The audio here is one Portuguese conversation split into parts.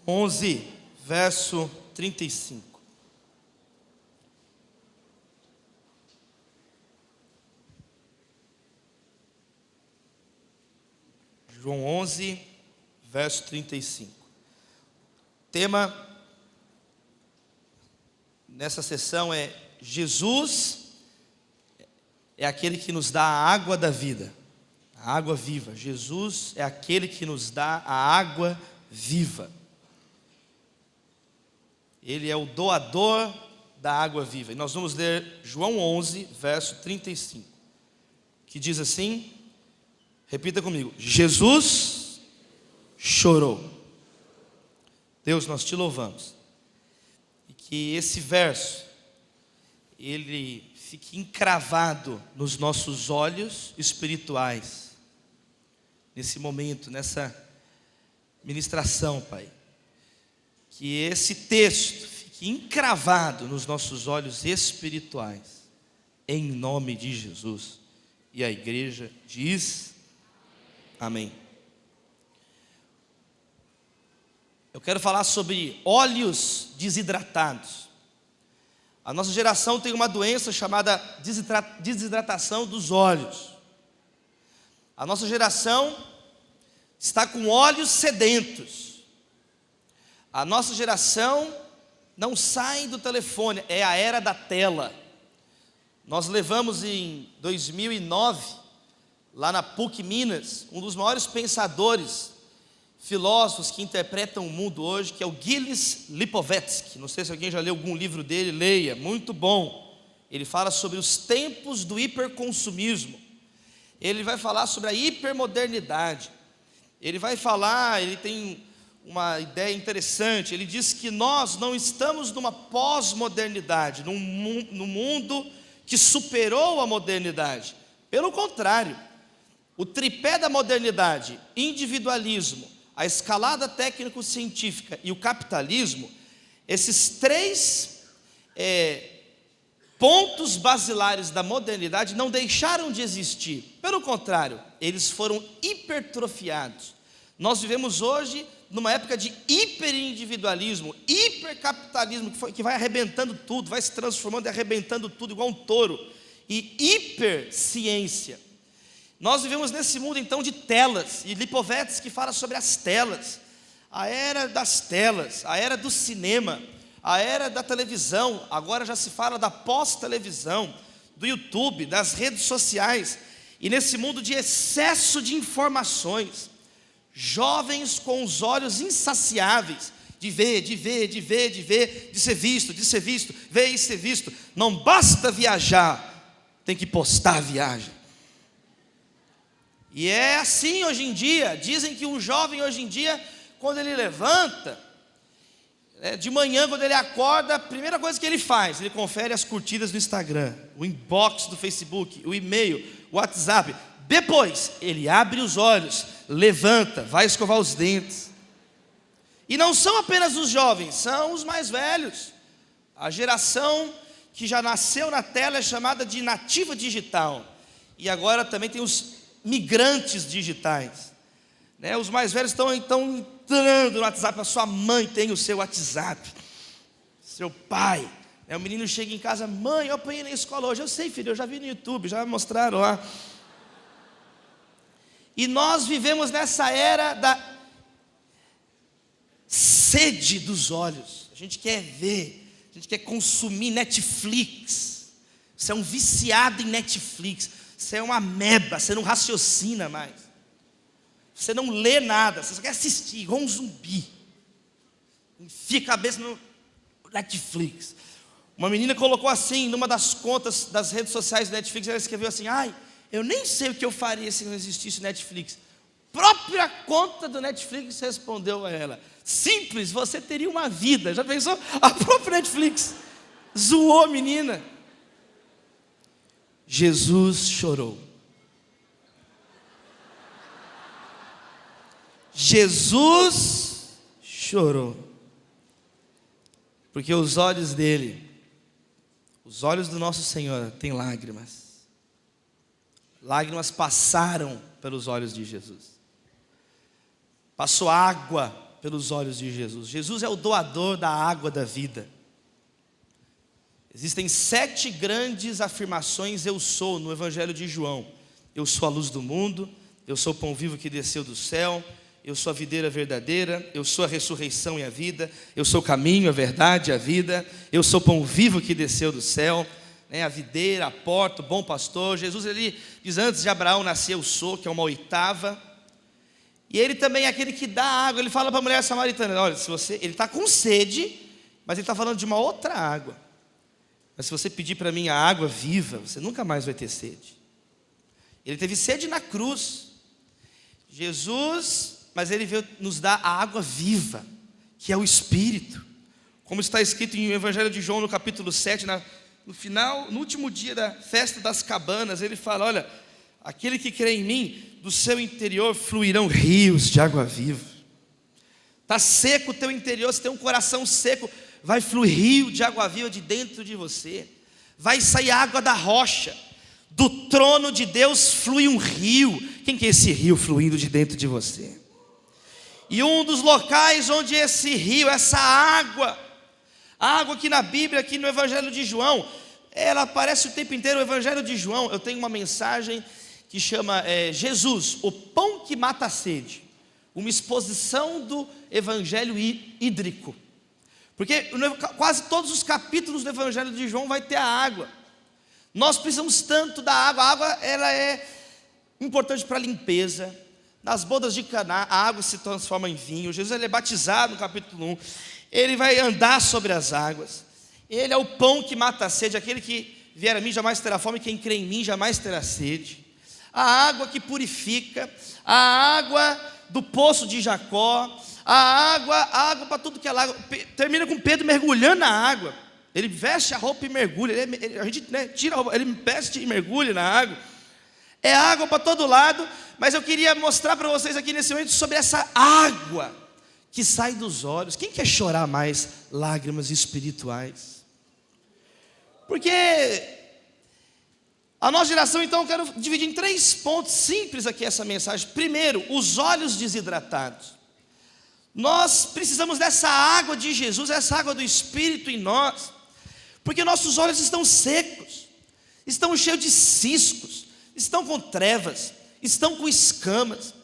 11, verso 35. João 11, verso 35. O tema nessa sessão é: Jesus é aquele que nos dá a água da vida, a água viva. Jesus é aquele que nos dá a água viva. Ele é o doador da água viva. E nós vamos ler João 11, verso 35, que diz assim, repita comigo: Jesus chorou. Deus, nós te louvamos. E que esse verso, ele fique encravado nos nossos olhos espirituais, nesse momento, nessa ministração, Pai. Que esse texto fique encravado nos nossos olhos espirituais, em nome de Jesus. E a igreja diz amém. Eu quero falar sobre óleos desidratados. A nossa geração tem uma doença chamada desidratação dos olhos. A nossa geração está com olhos sedentos. A nossa geração não sai do telefone, é a era da tela. Nós levamos em 2009, lá na PUC Minas, um dos maiores pensadores, filósofos que interpretam o mundo hoje, que é o Gilles Lipovetsky. Não sei se alguém já leu algum livro dele, leia, muito bom. Ele fala sobre os tempos do hiperconsumismo. Ele vai falar sobre a hipermodernidade. Ele vai falar, ele tem uma ideia interessante. Ele diz que nós não estamos numa pós-modernidade, num mundo que superou a modernidade. Pelo contrário, o tripé da modernidade, individualismo, a escalada técnico-científica e o capitalismo, esses três pontos basilares da modernidade não deixaram de existir. Pelo contrário, eles foram hipertrofiados. Nós vivemos hoje numa época de hiperindividualismo, hipercapitalismo, que vai arrebentando tudo, vai se transformando e arrebentando tudo igual um touro, e hiperciência. Nós vivemos nesse mundo então de telas, e Lipovetsky fala sobre as telas, a era das telas, a era do cinema, a era da televisão. Agora já se fala da pós-televisão, do YouTube, das redes sociais. E nesse mundo de excesso de informações, jovens com os olhos insaciáveis de ver, de ser visto, ver e ser visto. Não basta viajar, tem que postar a viagem. E é assim hoje em dia. Dizem que um jovem hoje em dia, quando ele levanta, de manhã, quando ele acorda, a primeira coisa que ele faz, ele confere as curtidas do Instagram, o inbox do Facebook, o e-mail, o WhatsApp. Depois, ele abre os olhos, levanta, vai escovar os dentes. E não são apenas os jovens, são os mais velhos. A geração que já nasceu na tela é chamada de nativa digital. E agora também tem os migrantes digitais. Os mais velhos estão entrando no WhatsApp. A sua mãe tem o seu WhatsApp, seu pai. O menino chega em casa: mãe, eu apanhei na escola hoje. Eu sei, filho, eu já vi no YouTube, já mostraram lá. E nós vivemos nessa era da sede dos olhos. A gente quer ver, a gente quer consumir Netflix. Você é um viciado em Netflix. Você é uma ameba, você não raciocina mais. Você não lê nada, você só quer assistir, igual um zumbi. Enfia a cabeça no Netflix. Uma menina colocou assim, numa das contas das redes sociais do Netflix, ela escreveu assim: ai, eu nem sei o que eu faria se não existisse Netflix. Própria conta do Netflix respondeu a ela: simples, você teria uma vida. Já pensou? A própria Netflix zoou a menina. Jesus chorou. Jesus chorou. Porque os olhos dele, os olhos do nosso Senhor, têm lágrimas. Lágrimas passaram pelos olhos de Jesus. Passou água pelos olhos de Jesus. Jesus é o doador da água da vida. Existem 7 grandes afirmações eu sou no Evangelho de João. Eu sou a luz do mundo, eu sou o pão vivo que desceu do céu, eu sou a videira verdadeira, eu sou a ressurreição e a vida, eu sou o caminho, a verdade e a vida, eu sou o pão vivo que desceu do céu, a videira, a porta, o bom pastor. Jesus, ele diz, antes de Abraão nascer eu sou, que é uma oitava. E ele também é aquele que dá água. Ele fala para a mulher samaritana, olha, ele está com sede, mas ele está falando de uma outra água. Mas se você pedir para mim a água viva, você nunca mais vai ter sede. Ele teve sede na cruz. Jesus, mas ele veio nos dar a água viva, que é o Espírito. Como está escrito em o Evangelho de João, no capítulo 7, no final, no último dia da festa das cabanas, ele fala, olha, aquele que crê em mim, do seu interior fluirão rios de água viva. Está seco o teu interior, se tem um coração seco, vai fluir rio de água viva de dentro de você. Vai sair água da rocha. Do trono de Deus flui um rio. Quem que é esse rio fluindo de dentro de você? E um dos locais onde esse rio, essa água, a água aqui na Bíblia, aqui no Evangelho de João, ela aparece o tempo inteiro. O Evangelho de João, eu tenho uma mensagem que chama Jesus, o pão que mata a sede. Uma exposição do Evangelho hídrico. Porque quase todos os capítulos do Evangelho de João vai ter a água. Nós precisamos tanto da água. A água, ela é importante para a limpeza. Nas bodas de Caná, a água se transforma em vinho. Jesus, ele é batizado no capítulo 1. Ele vai andar sobre as águas. Ele é o pão que mata a sede. Aquele que vier a mim jamais terá fome, quem crê em mim jamais terá sede. A água que purifica, a água do poço de Jacó, a água para tudo que é água. Termina com Pedro mergulhando na água. Ele veste a roupa e mergulha. A gente tira a roupa, ele veste e mergulha na água. É água para todo lado. Mas eu queria mostrar para vocês aqui nesse momento sobre essa água que sai dos olhos. Quem quer chorar mais lágrimas espirituais? Porque a nossa geração, então, eu quero dividir em 3 pontos simples aqui essa mensagem. Primeiro, os olhos desidratados. Nós precisamos dessa água de Jesus, essa água do Espírito em nós, porque nossos olhos estão secos, estão cheios de ciscos, estão com trevas, estão com escamas.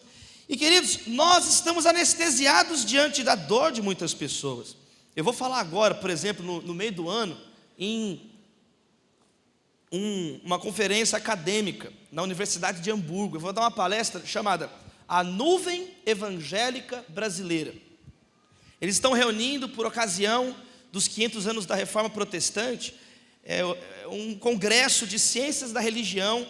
E queridos, nós estamos anestesiados diante da dor de muitas pessoas. Eu vou falar agora, por exemplo, no meio do ano, em uma conferência acadêmica na Universidade de Hamburgo. Eu vou dar uma palestra chamada A Nuvem Evangélica Brasileira. Eles estão reunindo por ocasião dos 500 anos da Reforma Protestante, um congresso de ciências da religião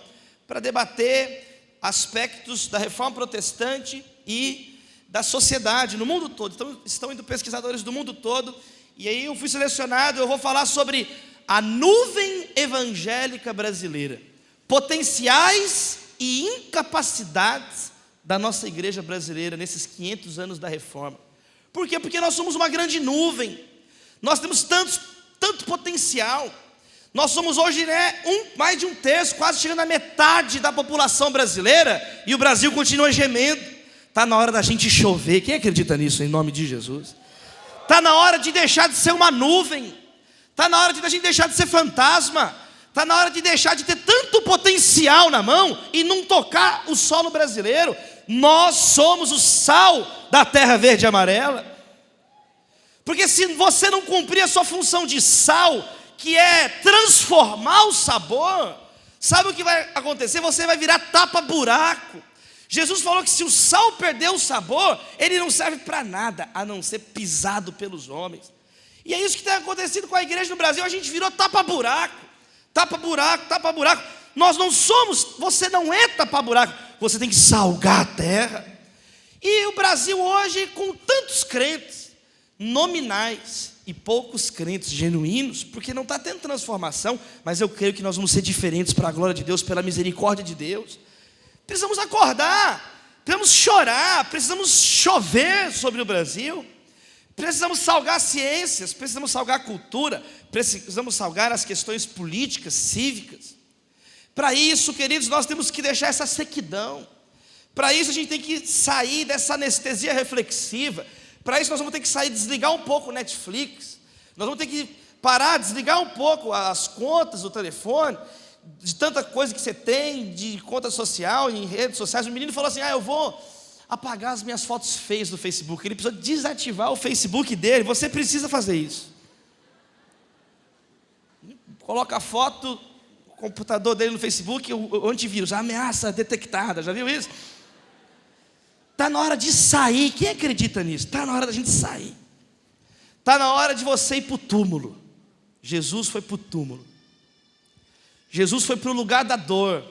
para debater aspectos da Reforma Protestante e da sociedade no mundo todo. Então, estão indo pesquisadores do mundo todo, e aí eu fui selecionado. Eu vou falar sobre a nuvem evangélica brasileira, potenciais e incapacidades da nossa igreja brasileira nesses 500 anos da reforma. Por quê? Porque nós somos uma grande nuvem. Nós temos tanto potencial. Nós somos hoje mais de 1/3, quase chegando à metade da população brasileira, e o Brasil continua gemendo. Está na hora da gente chover. Quem acredita nisso, em nome de Jesus? Está na hora de deixar de ser uma nuvem. Está na hora de a gente deixar de ser fantasma. Está na hora de deixar de ter tanto potencial na mão e não tocar o solo brasileiro. Nós somos o sal da terra verde e amarela. Porque se você não cumprir a sua função de sal, que é transformar o sabor, sabe o que vai acontecer? Você vai virar tapa-buraco. Jesus falou que se o sal perder o sabor, ele não serve para nada, a não ser pisado pelos homens. E é isso que tem acontecido com a igreja no Brasil. A gente virou tapa-buraco, tapa-buraco, tapa-buraco. Nós não somos, você não é tapa-buraco, você tem que salgar a terra. E o Brasil hoje, com tantos crentes nominais e poucos crentes genuínos, porque não está tendo transformação, mas eu creio que nós vamos ser diferentes para a glória de Deus, pela misericórdia de Deus. Precisamos acordar, precisamos chorar, precisamos chover sobre o Brasil. Precisamos salgar as ciências, precisamos salgar a cultura, precisamos salgar as questões políticas, cívicas. Para isso, queridos, nós temos que deixar essa sequidão. Para isso a gente tem que sair dessa anestesia reflexiva. Para isso nós vamos ter que sair, desligar um pouco o Netflix. Nós vamos ter que parar, desligar um pouco as contas do telefone, de tanta coisa que você tem, de conta social, em redes sociais. O menino falou assim, eu vou apagar as minhas fotos feias do Facebook. Ele precisa desativar o Facebook dele. Você precisa fazer isso. Coloca a foto, o computador dele no Facebook, o antivírus, a ameaça detectada, já viu isso? Está na hora de sair. Quem acredita nisso? Está na hora da gente sair. Está na hora de você ir para o túmulo. Jesus foi para o túmulo. Jesus foi para o lugar da dor.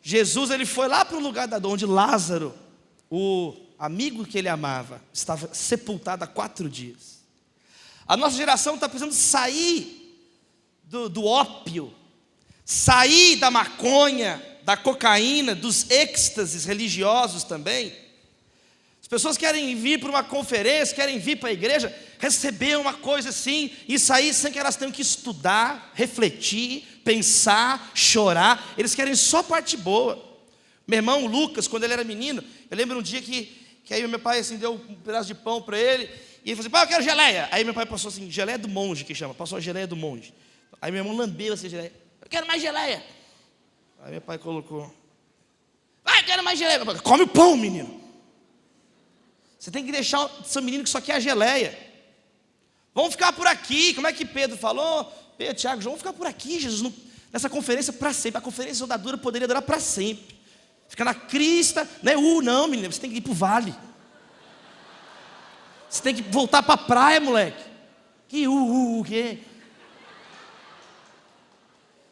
Jesus, ele foi lá para o lugar da dor, onde Lázaro, o amigo que ele amava, estava sepultado há 4 dias. A nossa geração está precisando sair do ópio, sair da maconha, da cocaína, dos êxtases religiosos também. As pessoas querem vir para uma conferência, querem vir para a igreja, receber uma coisa assim, e sair sem que elas tenham que estudar, refletir, pensar, chorar. Eles querem só parte boa. Meu irmão Lucas, quando ele era menino, eu lembro um dia que aí meu pai assim, deu um pedaço de pão para ele, e ele falou assim, pai, eu quero geleia. Aí meu pai passou assim, geleia do monge, que chama, passou a geleia do monge. Aí meu irmão lambeu assim a geleia, eu quero mais geleia. Aí meu pai colocou, eu quero mais geleia. Meu pai, come o pão, menino. Você tem que deixar o seu menino que só quer a geleia. Vamos ficar por aqui. Como é que Pedro falou? Pedro, Tiago, João, vamos ficar por aqui, Jesus, nessa conferência para sempre. A conferência da dura poderia durar para sempre. Fica na crista, não é não, menino, você tem que ir para o vale. Você tem que voltar para a praia, moleque. Que o quê?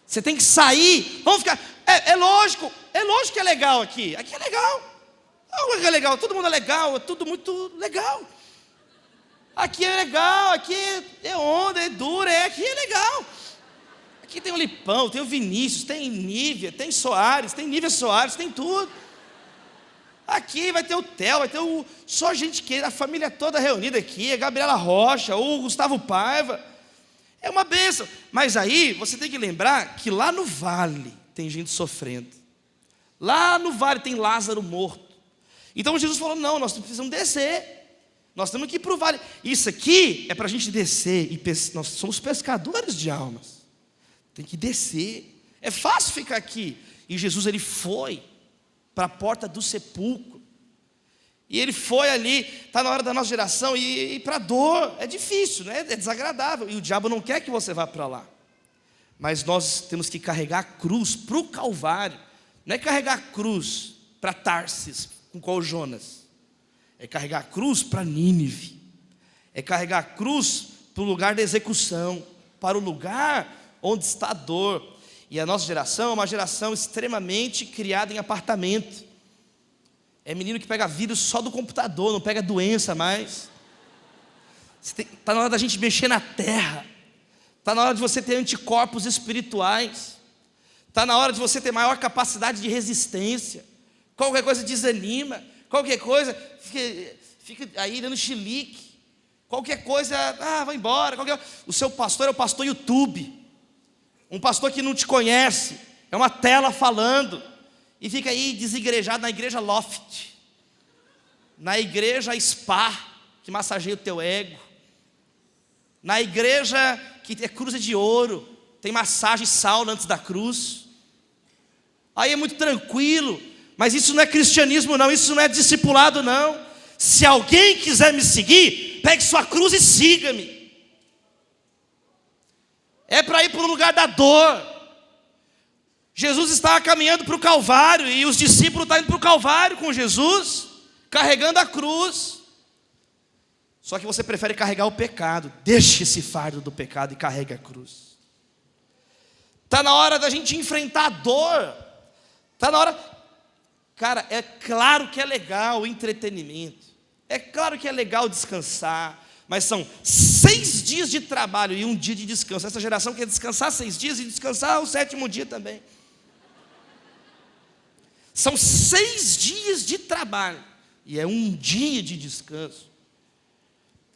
Você tem que sair. Vamos ficar. É lógico que é legal aqui. Aqui é legal. É legal, todo mundo é legal, é tudo muito legal. Aqui é legal, aqui é onda, é dura, aqui é legal. Aqui tem o Lipão, tem o Vinícius, tem Nívia, tem Soares, tem Nívia Soares, tem tudo. Aqui vai ter o Theo, vai ter só gente que a família toda reunida aqui, a Gabriela Rocha, o Gustavo Paiva. É uma bênção. Mas aí você tem que lembrar que lá no vale tem gente sofrendo. Lá no vale tem Lázaro morto. Então Jesus falou, não, nós precisamos descer. Nós temos que ir para o vale. Isso aqui é para a gente descer. E nós somos pescadores de almas. Tem que descer. É fácil ficar aqui. E Jesus, ele foi para a porta do sepulcro. E ele foi ali, está na hora da nossa geração, e para a dor. É difícil, né? É desagradável. E o diabo não quer que você vá para lá. Mas nós temos que carregar a cruz para o Calvário. Não é carregar a cruz para Tarsis, com qual Jonas. É carregar a cruz para Nínive. É carregar a cruz para o lugar da execução, para o lugar onde está a dor. E a nossa geração é uma geração extremamente criada em apartamento. É menino que pega vírus só do computador, não pega doença mais. Está na hora da gente mexer na terra. Está na hora de você ter anticorpos espirituais. Está na hora de você ter maior capacidade de resistência. Qualquer coisa desanima. Qualquer coisa fica aí dando chilique. Qualquer coisa, vai embora. O seu pastor é o pastor YouTube. Um pastor que não te conhece. É uma tela falando. E fica aí desigrejado na igreja Loft. Na igreja Spa, que massageia o teu ego. Na igreja que é cruz de ouro. Tem massagem e sauna antes da cruz. Aí é muito tranquilo. Mas isso não é cristianismo não, isso não é discipulado não. Se alguém quiser me seguir, pegue sua cruz e siga-me. É para ir para o lugar da dor. Jesus estava caminhando para o Calvário, e os discípulos estão indo para o Calvário com Jesus, carregando a cruz. Só que você prefere carregar o pecado. Deixe esse fardo do pecado e carregue a cruz. Está na hora da gente enfrentar a dor. Está na hora. Cara, é claro que é legal o entretenimento. É claro que é legal descansar. Mas são 6 dias de trabalho e 1 dia de descanso. Essa geração quer descansar 6 dias e descansar o 7º dia também. São 6 dias de trabalho e é 1 dia de descanso.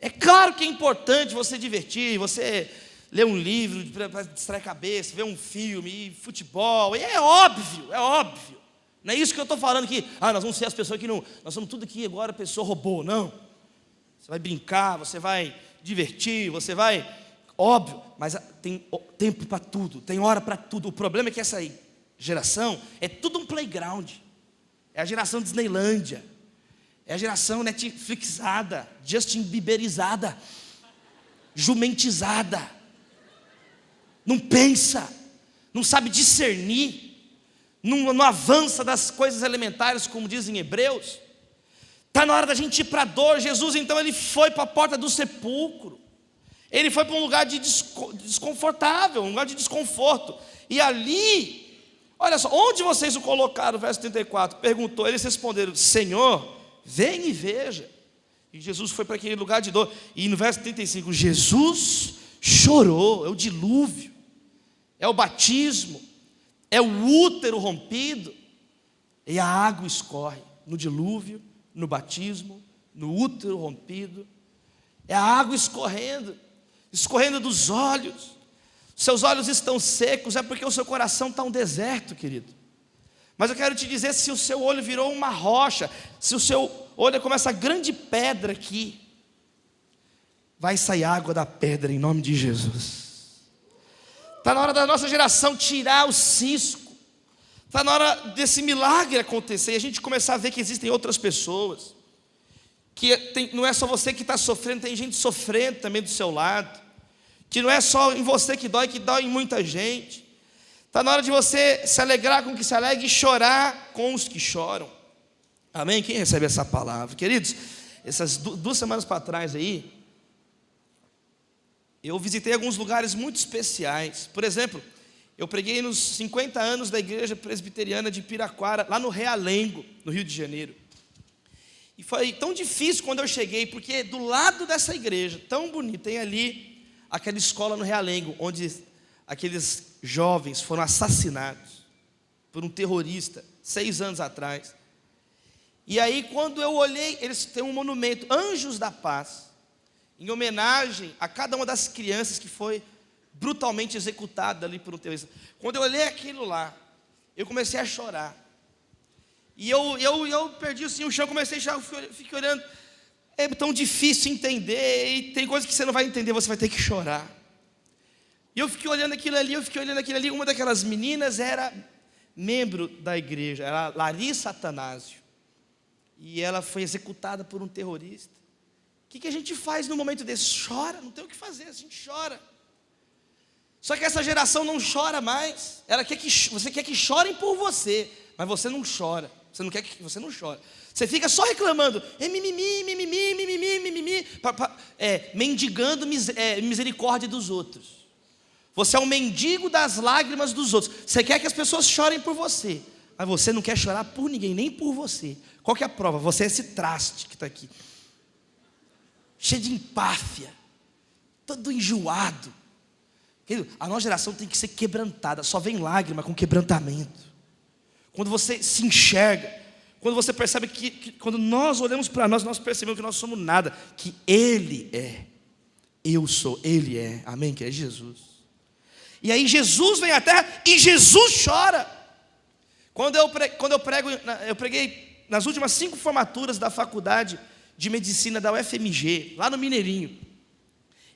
É claro que é importante você divertir, você ler um livro para distrair a cabeça, ver um filme, futebol. E é óbvio, é óbvio. Não é isso que eu estou falando aqui. Nós vamos ser as pessoas que não. Nós somos tudo aqui agora pessoa robô, não. Você vai brincar, você vai divertir, você vai... Óbvio, mas tem tempo para tudo, tem hora para tudo. O problema é que essa geração é tudo um playground. É a geração Disneylândia. É a geração Netflixada, Justin Bieberizada, jumentizada. Não pensa, não sabe discernir, não avança das coisas elementares, como dizem Hebreus. Está na hora da gente ir para a dor. Jesus então ele foi para a porta do sepulcro. Ele foi para um lugar desconfortável, um lugar de desconforto. E ali, olha só, onde vocês o colocaram? Verso 34, perguntou. Eles responderam: Senhor, vem e veja. E Jesus foi para aquele lugar de dor. E no verso 35, Jesus chorou. É o dilúvio, é o batismo, é o útero rompido. E a água escorre no dilúvio, no batismo, no útero rompido. É a água escorrendo dos olhos. Seus olhos estão secos, é porque o seu coração está um deserto, querido. Mas eu quero te dizer, se o seu olho virou uma rocha, se o seu olho é como essa grande pedra aqui, vai sair água da pedra em nome de Jesus. Está na hora da nossa geração tirar o cisco. Está na hora desse milagre acontecer e a gente começar a ver que existem outras pessoas. Não é só você que está sofrendo, tem gente sofrendo também do seu lado. Que não é só em você que dói em muita gente. Está na hora de você se alegrar com o que se alegra e chorar com os que choram. Amém? Quem recebe essa palavra? Queridos, essas 2 semanas para trás aí, eu visitei alguns lugares muito especiais. Por exemplo, eu preguei nos 50 anos da Igreja Presbiteriana de Piraquara, lá no Realengo, no Rio de Janeiro. E foi tão difícil quando eu cheguei, porque do lado dessa igreja, tão bonita, tem ali aquela escola no Realengo, onde aqueles jovens foram assassinados por um terrorista, 6 anos atrás. E aí quando eu olhei, eles têm um monumento, Anjos da Paz, em homenagem a cada uma das crianças que foi brutalmente executada ali por um terrorista. Quando eu olhei aquilo lá, eu comecei a chorar. E eu perdi assim, o chão, comecei a chorar, fiquei olhando. É tão difícil entender, e tem coisas que você não vai entender, você vai ter que chorar. E eu fiquei olhando aquilo ali, uma daquelas meninas era membro da igreja, era Larissa Atanásio. E ela foi executada por um terrorista. O que a gente faz no momento desse? Chora, não tem o que fazer, a gente chora. Só que essa geração não chora mais. Você quer que chorem por você, mas você não chora. Você não chora. Você fica só reclamando, mendigando misericórdia dos outros. Você é um mendigo das lágrimas dos outros. Você quer que as pessoas chorem por você, mas você não quer chorar por ninguém, nem por você. Qual que é a prova? Você é esse traste que está aqui, cheio de empáfia, todo enjoado. A nossa geração tem que ser quebrantada. Só vem lágrima com quebrantamento. Quando você se enxerga, quando você percebe que quando nós olhamos para nós percebemos que nós somos nada, que Ele é, eu sou, Ele é, amém? Que é Jesus. E aí Jesus vem à terra e Jesus chora. Quando eu prego, eu preguei nas últimas 5 formaturas da faculdade de medicina da UFMG, lá no Mineirinho.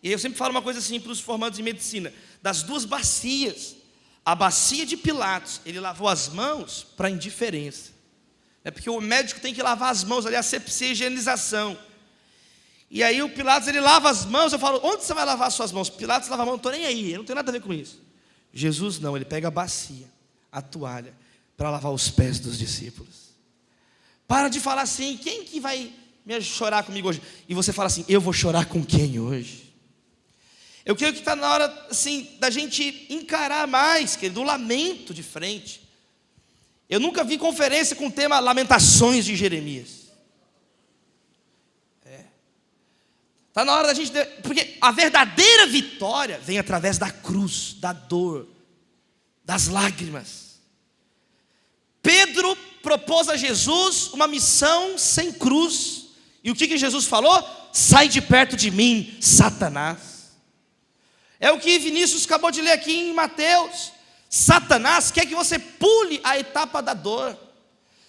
E eu sempre falo uma coisa assim para os formandos em medicina: das 2 bacias, a bacia de Pilatos, ele lavou as mãos para a indiferença. É porque o médico tem que lavar as mãos ali, a sepsia e higienização. E aí o Pilatos, ele lava as mãos. Eu falo, onde você vai lavar as suas mãos? Pilatos lava a mão, não estou nem aí, eu não tenho nada a ver com isso. Jesus não, ele pega a bacia, a toalha, para lavar os pés dos discípulos. Para de falar assim, quem que vai chorar comigo hoje? E você fala assim, eu vou chorar com quem hoje? Eu creio que está na hora assim, da gente encarar mais, querido, o lamento de frente. Eu nunca vi conferência com o tema Lamentações de Jeremias. Está na hora da gente... Porque a verdadeira vitória vem através da cruz, da dor, das lágrimas. Pedro propôs a Jesus uma missão sem cruz. E o que Jesus falou? Sai de perto de mim, Satanás. É o que Vinícius acabou de ler aqui em Mateus. Satanás quer que você pule a etapa da dor.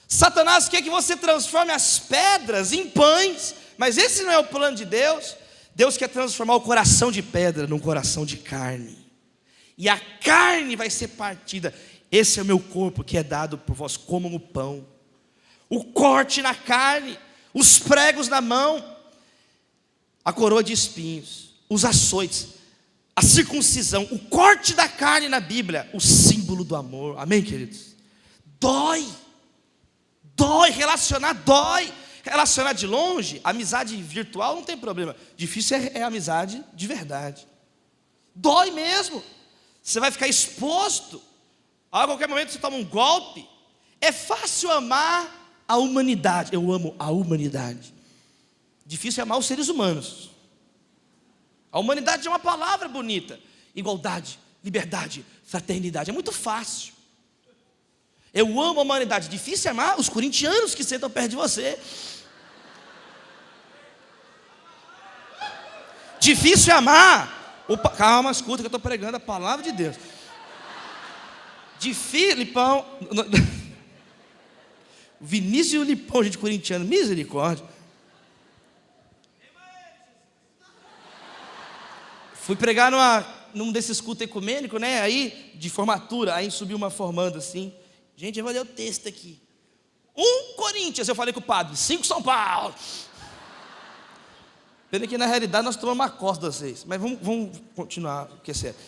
Satanás quer que você transforme as pedras em pães. Mas esse não é o plano de Deus. Deus quer transformar o coração de pedra num coração de carne. E a carne vai ser partida. Esse é o meu corpo que é dado por vós, comam o pão. O corte na carne, os pregos na mão, a coroa de espinhos, os açoites, a circuncisão, o corte da carne na Bíblia, o símbolo do amor. Amém, queridos? Dói, relacionar dói. Relacionar de longe, amizade virtual não tem problema. Difícil é amizade de verdade. Dói mesmo. Você vai ficar exposto. A qualquer momento você toma um golpe. É fácil amar a humanidade. Eu amo a humanidade. Difícil é amar os seres humanos. A humanidade é uma palavra bonita. Igualdade, liberdade, fraternidade. É muito fácil. Eu amo a humanidade. Difícil é amar os corintianos que sentam perto de você. Difícil é amar. Calma, escuta que eu estou pregando a palavra de Deus. Difícil, Lipão. Vinícius e o Lipão, gente corintiano, misericórdia. Fui pregar num desses cultos ecumênicos, né? Aí, de formatura, aí subiu uma formanda assim. Gente, eu vou ler o texto aqui. 1 Coríntios, eu falei com o padre, 5 São Paulo. Pena que na realidade nós tomamos uma costa de vocês. Mas vamos continuar, porque é sério.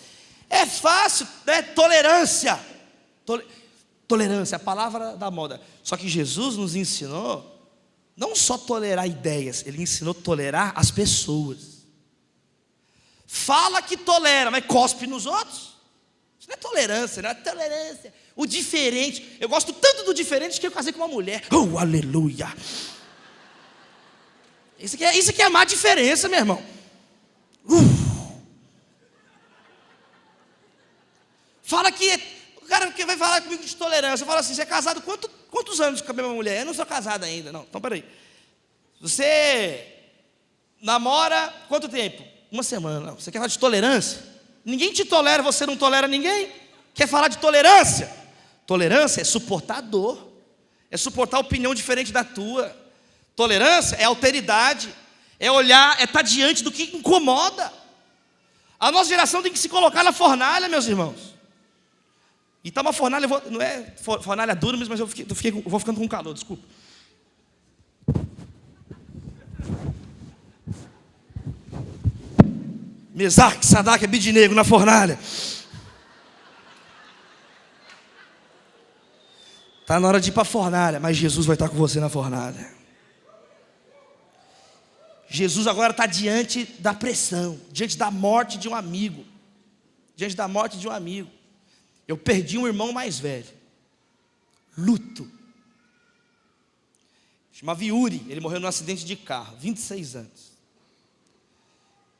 É fácil, né? Tolerância. Tolerância, a palavra da moda. Só que Jesus nos ensinou não só tolerar ideias, Ele ensinou a tolerar as pessoas. Fala que tolera, mas cospe nos outros. Isso não é tolerância, não é tolerância. O diferente, eu gosto tanto do diferente que eu casei com uma mulher. Oh, aleluia. Isso aqui é amar a diferença, meu irmão. Fala que o cara que vai falar comigo de tolerância, fala assim: você é casado quantos anos com a mesma mulher? Eu não sou casado ainda. Não, então peraí. Você namora quanto tempo? 1 semana. Não. Você quer falar de tolerância? Ninguém te tolera, você não tolera ninguém. Quer falar de tolerância? Tolerância é suportar a dor, é suportar a opinião diferente da tua. Tolerância é alteridade, é olhar, é estar diante do que incomoda. A nossa geração tem que se colocar na fornalha, meus irmãos. E está uma fornalha, não é fornalha dura, mas eu vou ficando com calor, desculpa. Mesaque, Sadraque, Abednego na fornalha. Está na hora de ir para a fornalha, mas Jesus vai estar com você na fornalha. Jesus agora está diante da pressão, diante da morte de um amigo. Diante da morte de um amigo. Eu perdi um irmão mais velho. Luto. Chamava Yuri, ele morreu num acidente de carro, 26 anos.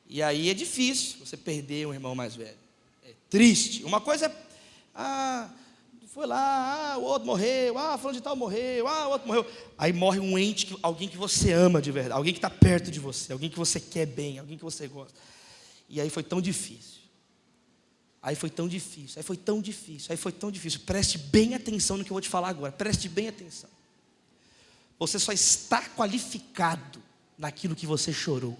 E aí é difícil você perder um irmão mais velho. É triste. Uma coisa é, foi lá, o outro morreu, fulano de tal morreu, o outro morreu. Aí morre um ente, alguém que você ama de verdade, alguém que está perto de você, alguém que você quer bem, alguém que você gosta. E aí foi tão difícil. Aí foi tão difícil. Preste bem atenção no que eu vou te falar agora. Preste bem atenção. Você só está qualificado naquilo que você chorou.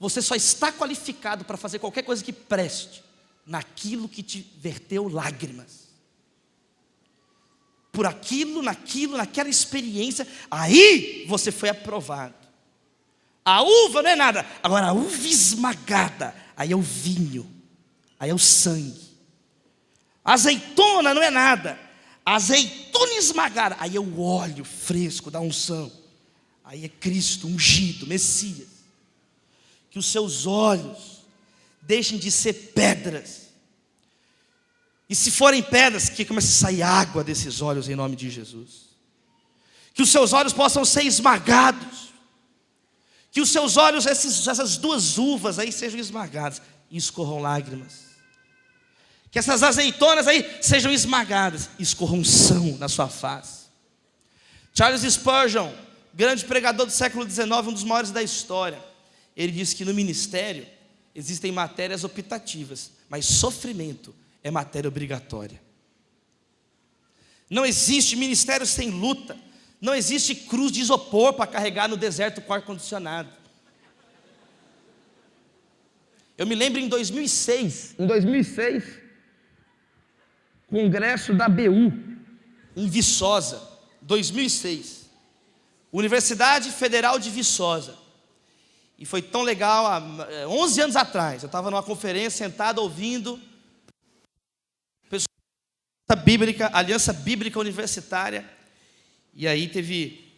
Você só está qualificado para fazer qualquer coisa que preste naquilo que te verteu lágrimas. Por aquilo, naquela experiência, aí você foi aprovado. A uva não é nada. Agora a uva esmagada, aí é o vinho, aí é o sangue. A azeitona não é nada. A azeitona esmagada, aí é o óleo fresco da unção. Aí é Cristo ungido, Messias. Que os seus olhos deixem de ser pedras. E se forem pedras, que comece a sair água desses olhos em nome de Jesus. Que os seus olhos possam ser esmagados. Que os seus olhos, essas duas uvas aí sejam esmagadas e escorram lágrimas. Que essas azeitonas aí sejam esmagadas e escorram unção na sua face. Charles Spurgeon, grande pregador do século XIX, um dos maiores da história. Ele disse que no ministério existem matérias optativas, mas sofrimento é matéria obrigatória. Não existe ministério sem luta, Não existe cruz de isopor para carregar no deserto com ar-condicionado. Eu me lembro em 2006, congresso da BU, em Viçosa, 2006. Universidade Federal de Viçosa. E foi tão legal, há 11 anos atrás, eu estava numa conferência, sentado, ouvindo, Aliança Bíblica Universitária, e aí teve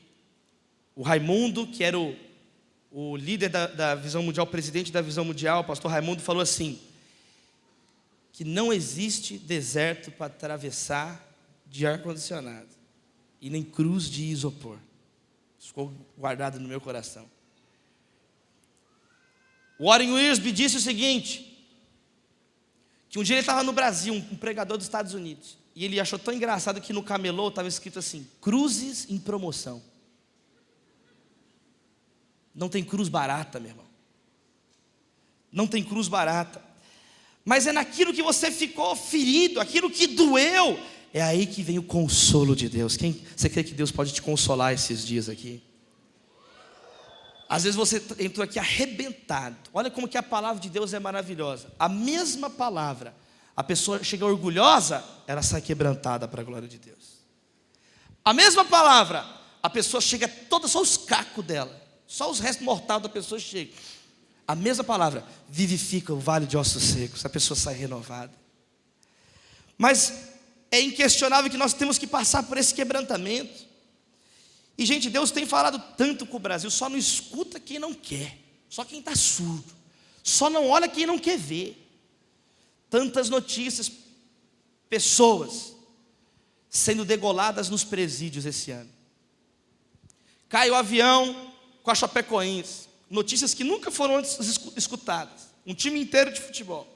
o Raimundo, que era o líder da Visão Mundial, o presidente da Visão Mundial, o pastor Raimundo, falou assim, que não existe deserto para atravessar de ar-condicionado, e nem cruz de isopor. Isso ficou guardado no meu coração. Warren Wiersbe disse o seguinte, que um dia ele estava no Brasil, um pregador dos Estados Unidos, e ele achou tão engraçado que no camelô estava escrito assim, cruzes em promoção. Não tem cruz barata, meu irmão. Não tem cruz barata. Mas é naquilo que você ficou ferido, aquilo que doeu, é aí que vem o consolo de Deus. Você crê que Deus pode te consolar esses dias aqui? Às vezes você entrou aqui arrebentado. Olha como que a palavra de Deus é maravilhosa. A mesma palavra, a pessoa chega orgulhosa, ela sai quebrantada para a glória de Deus. A mesma palavra, a pessoa chega toda, só os cacos dela, só os restos mortais da pessoa chega. A mesma palavra, vivifica o vale de ossos secos, a pessoa sai renovada. Mas é inquestionável que nós temos que passar por esse quebrantamento. E gente, Deus tem falado tanto com o Brasil, só não escuta quem não quer, só quem está surdo, só não olha quem não quer ver. Tantas notícias, pessoas sendo degoladas nos presídios esse ano. Cai o avião com a Chapecoense, notícias que nunca foram antes escutadas, um time inteiro de futebol.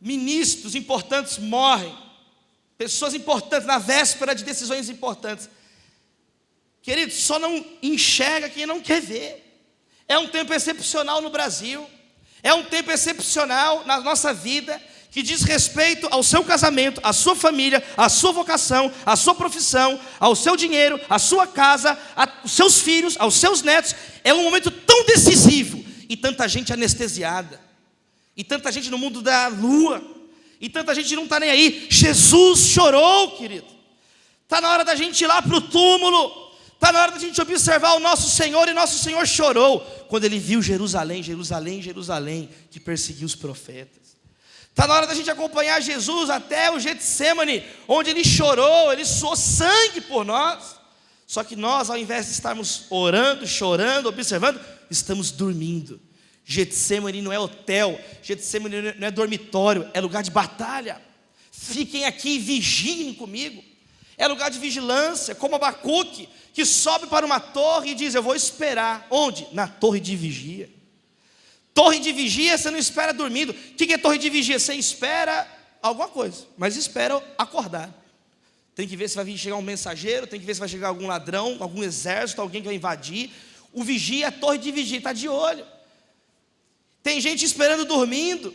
Ministros importantes morrem, pessoas importantes na véspera de decisões importantes. Queridos, só não enxerga quem não quer ver. É um tempo excepcional no Brasil, é um tempo excepcional na nossa vida, que diz respeito ao seu casamento, à sua família, à sua vocação, à sua profissão, ao seu dinheiro, à sua casa, aos seus filhos, aos seus netos. É um momento tão decisivo, e tanta gente anestesiada, e tanta gente no mundo da lua, e tanta gente não está nem aí. Jesus chorou, querido. Está na hora da gente ir lá para o túmulo, está na hora da gente observar o nosso Senhor, e nosso Senhor chorou quando Ele viu Jerusalém, Jerusalém, Jerusalém, que perseguiu os profetas. Está na hora da gente acompanhar Jesus até o Getsemane, onde Ele chorou, Ele suou sangue por nós. Só que nós, ao invés de estarmos orando, chorando, observando, estamos dormindo. Getsemane não é hotel, Getsemane não é dormitório, é lugar de batalha. Fiquem aqui e vigiem comigo. É lugar de vigilância, como Abacuque, que sobe para uma torre e diz, eu vou esperar. Onde? Na torre de vigia. Torre de vigia, você não espera dormindo. O que é torre de vigia? Você espera alguma coisa, mas espera acordar. Tem que ver se vai vir chegar um mensageiro, tem que ver se vai chegar algum ladrão, algum exército, alguém que vai invadir. O vigia, a torre de vigia, está de olho. Tem gente esperando dormindo,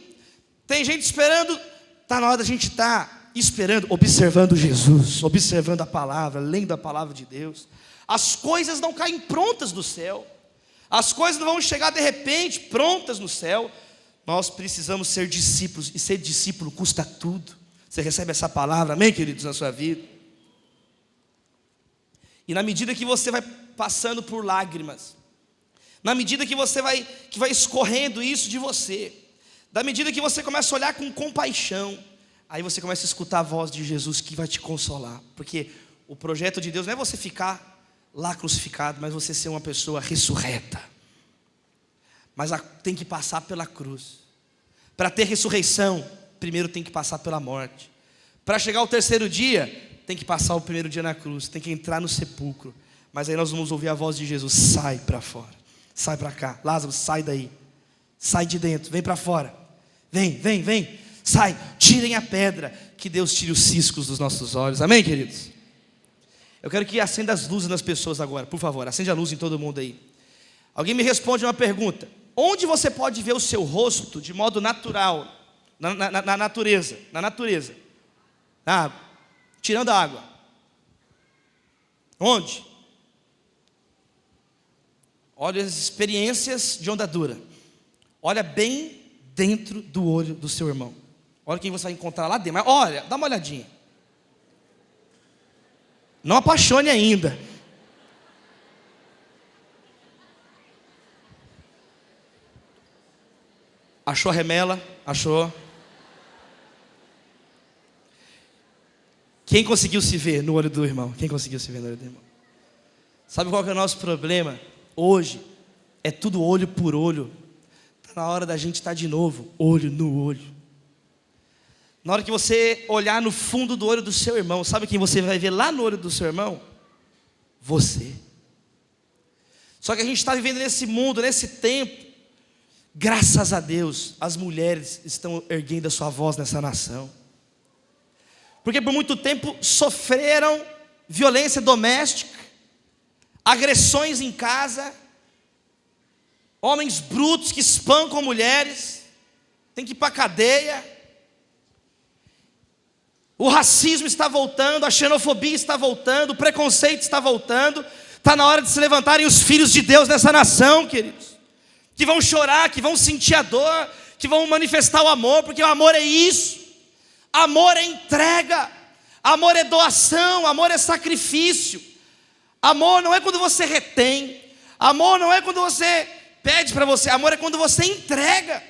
tem gente esperando, está na hora da gente estar esperando, observando Jesus, observando a palavra, lendo a palavra de Deus. As coisas não caem prontas do céu, as coisas não vão chegar de repente prontas no céu. Nós precisamos ser discípulos, e ser discípulo custa tudo. Você recebe essa palavra, amém, queridos, na sua vida? E na medida que você vai passando por lágrimas, na medida que você vai escorrendo isso de você, na medida que você começa a olhar com compaixão, aí você começa a escutar a voz de Jesus que vai te consolar. Porque o projeto de Deus não é você ficar lá crucificado, mas você ser uma pessoa ressurreta. Mas tem que passar pela cruz. Para ter ressurreição, primeiro tem que passar pela morte. Para chegar ao terceiro dia, tem que passar o primeiro dia na cruz, tem que entrar no sepulcro. Mas aí nós vamos ouvir a voz de Jesus, sai para fora. Sai para cá, Lázaro, sai daí, sai de dentro, vem para fora, vem, sai, tirem a pedra, que Deus tire os ciscos dos nossos olhos, amém, queridos? Eu quero que acenda as luzes nas pessoas agora, por favor, acende a luz em todo mundo aí. Alguém me responde uma pergunta: onde você pode ver o seu rosto de modo natural, na natureza? tirando a água. Onde? Olha as experiências de onda dura. Olha bem dentro do olho do seu irmão. Olha quem você vai encontrar lá dentro. Mas olha, dá uma olhadinha. Não apaixone ainda. Achou a remela? Achou. Quem conseguiu se ver no olho do irmão? Quem conseguiu se ver no olho do irmão? Sabe qual que é o nosso problema? Hoje é tudo olho por olho. Está na hora da gente estar de novo, olho no olho. Na hora que você olhar no fundo do olho do seu irmão, sabe quem você vai ver lá no olho do seu irmão? Você. Só que a gente está vivendo nesse mundo, nesse tempo. Graças a Deus, as mulheres estão erguendo a sua voz nessa nação. Porque por muito tempo sofreram violência doméstica, agressões em casa, homens brutos que espancam mulheres, tem que ir para a cadeia. O racismo está voltando, a xenofobia está voltando, o preconceito está voltando. Está na hora de se levantarem os filhos de Deus nessa nação, queridos, que vão chorar, que vão sentir a dor, que vão manifestar o amor, porque o amor é isso. Amor é entrega, amor é doação, amor é sacrifício. Amor não é quando você retém, amor não é quando você pede para você, amor é quando você entrega.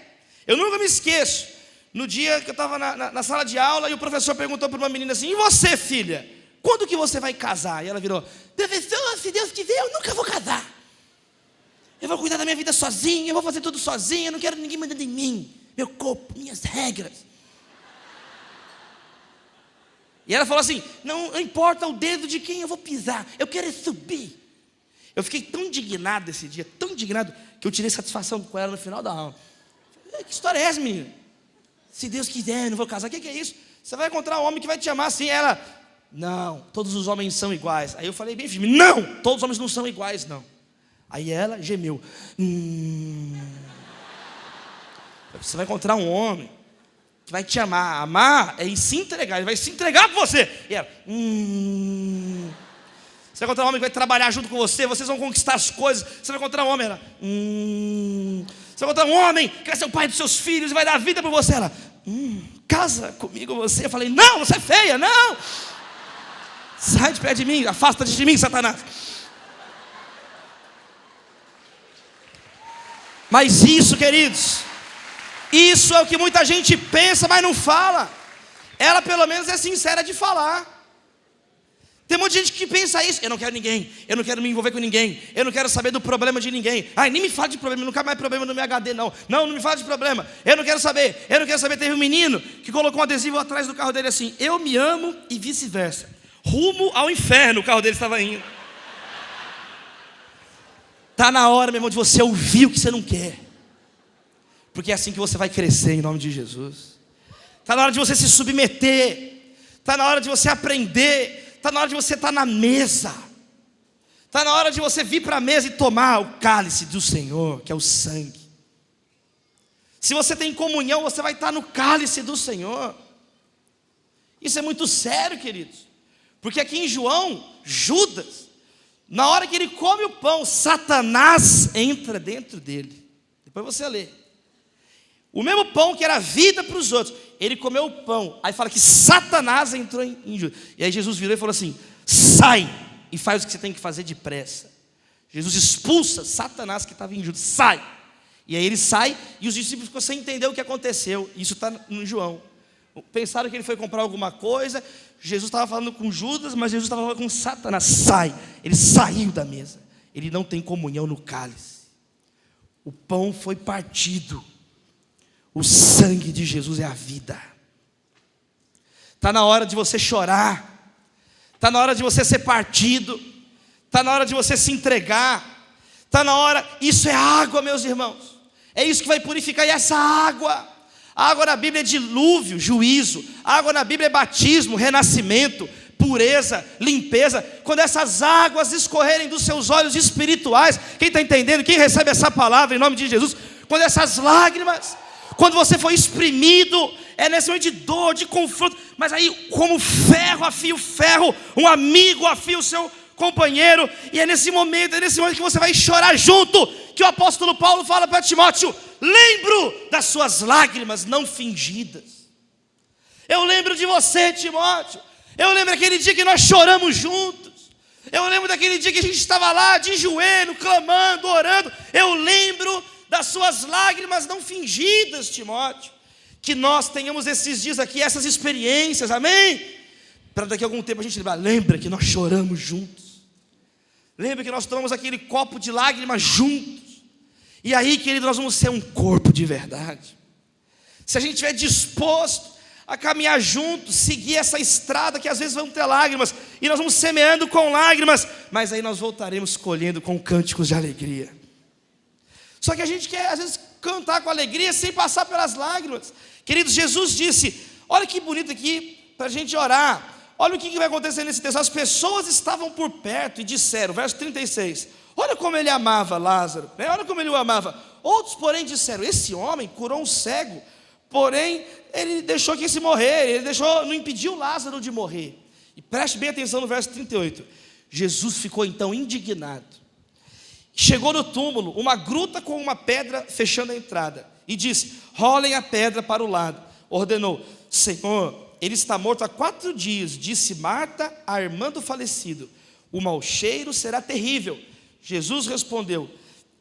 Eu nunca me esqueço, no dia que eu estava na sala de aula e o professor perguntou para uma menina assim: e você, filha, quando que você vai casar? E ela virou: professor, se Deus quiser eu nunca vou casar. Eu vou cuidar da minha vida sozinha, eu vou fazer tudo sozinha, eu não quero ninguém mandando em mim, meu corpo, minhas regras. E ela falou assim: não importa o dedo de quem eu vou pisar, eu quero subir. Eu fiquei tão indignado esse dia, tão indignado, que eu tirei satisfação com ela no final da aula. Que história é essa, menina? Se Deus quiser, eu não vou casar. O que é isso? Você vai encontrar um homem que vai te amar assim. Ela: não, todos os homens são iguais. Aí eu falei bem firme: não, todos os homens não são iguais, não. Aí ela gemeu. Você vai encontrar um homem que vai te amar. Amar é se entregar, ele vai se entregar por você. E ela: Você vai encontrar um homem que vai trabalhar junto com você, vocês vão conquistar as coisas. Você vai encontrar um homem, ela: Você vai encontrar um homem que vai ser o pai dos seus filhos e vai dar a vida por você. Ela: casa comigo você. Eu falei: não, você é feia, não. Sai de perto de mim, afasta-te de mim, Satanás. Mas isso, queridos, isso é o que muita gente pensa, mas não fala. Ela pelo menos é sincera de falar. Tem muita gente que pensa isso: eu não quero ninguém, eu não quero me envolver com ninguém, eu não quero saber do problema de ninguém. Ai, nem me fala de problema, não quero mais problema no meu HD não. Não me fala de problema, eu não quero saber. Teve um menino que colocou um adesivo atrás do carro dele assim: eu me amo, e vice-versa. Rumo ao inferno o carro dele estava indo. Está na hora, meu irmão, de você ouvir o que você não quer, porque é assim que você vai crescer em nome de Jesus. Está na hora de você se submeter, está na hora de você aprender, está na hora de você estar na mesa, está na hora de você vir para a mesa e tomar o cálice do Senhor, que é o sangue. Se você tem comunhão, você vai estar no cálice do Senhor. Isso é muito sério, queridos, porque aqui em João, Judas, na hora que ele come o pão, Satanás entra dentro dele. Depois você lê. O mesmo pão que era vida para os outros, ele comeu o pão. Aí fala que Satanás entrou em Judas. E aí Jesus virou e falou assim: sai e faz o que você tem que fazer depressa. Jesus expulsa Satanás que estava em Judas. Sai. E aí ele sai e os discípulos ficam sem entender o que aconteceu. Isso está no João. Pensaram que ele foi comprar alguma coisa. Jesus estava falando com Judas, mas Jesus estava falando com Satanás. Sai. Ele saiu da mesa. Ele não tem comunhão no cálice. O pão foi partido. O sangue de Jesus é a vida. Está na hora de você chorar. Está na hora de você ser partido. Está na hora de você se entregar. Está na hora. Isso é água, meus irmãos. É isso que vai purificar. E essa água, a água na Bíblia é dilúvio, juízo. A água na Bíblia é batismo, renascimento, pureza, limpeza. Quando essas águas escorrerem dos seus olhos espirituais, quem está entendendo? Quem recebe essa palavra em nome de Jesus? Quando essas lágrimas, quando você foi exprimido, é nesse momento de dor, de confronto, mas aí como ferro afia o ferro, um amigo afia o seu companheiro, e é nesse momento que você vai chorar junto, que o apóstolo Paulo fala para Timóteo: lembro das suas lágrimas não fingidas. Eu lembro de você, Timóteo. Eu lembro daquele dia que nós choramos juntos. Eu lembro daquele dia que a gente estava lá de joelho, clamando, orando. Eu lembro das suas lágrimas não fingidas, Timóteo. Que nós tenhamos esses dias aqui, essas experiências, amém? Para daqui a algum tempo a gente lembra que nós choramos juntos. Lembra que nós tomamos aquele copo de lágrimas juntos. E aí, querido, nós vamos ser um corpo de verdade. Se a gente estiver disposto a caminhar juntos, seguir essa estrada que às vezes vamos ter lágrimas, e nós vamos semeando com lágrimas, mas aí nós voltaremos colhendo com cânticos de alegria. Só que a gente quer às vezes cantar com alegria sem passar pelas lágrimas. Queridos, Jesus disse, olha que bonito aqui para a gente orar. Olha o que vai acontecer nesse texto. As pessoas estavam por perto e disseram, verso 36, olha como ele amava Lázaro, né? Olha como ele o amava. Outros porém disseram, esse homem curou um cego, porém ele deixou que esse morrer, não impediu Lázaro de morrer. E preste bem atenção no verso 38. Jesus ficou então indignado. Chegou no túmulo, uma gruta com uma pedra fechando a entrada, e disse, rolem a pedra para o lado. Ordenou, Senhor, ele está morto há 4 dias, disse Marta, a irmã do falecido. O mau cheiro será terrível. Jesus respondeu,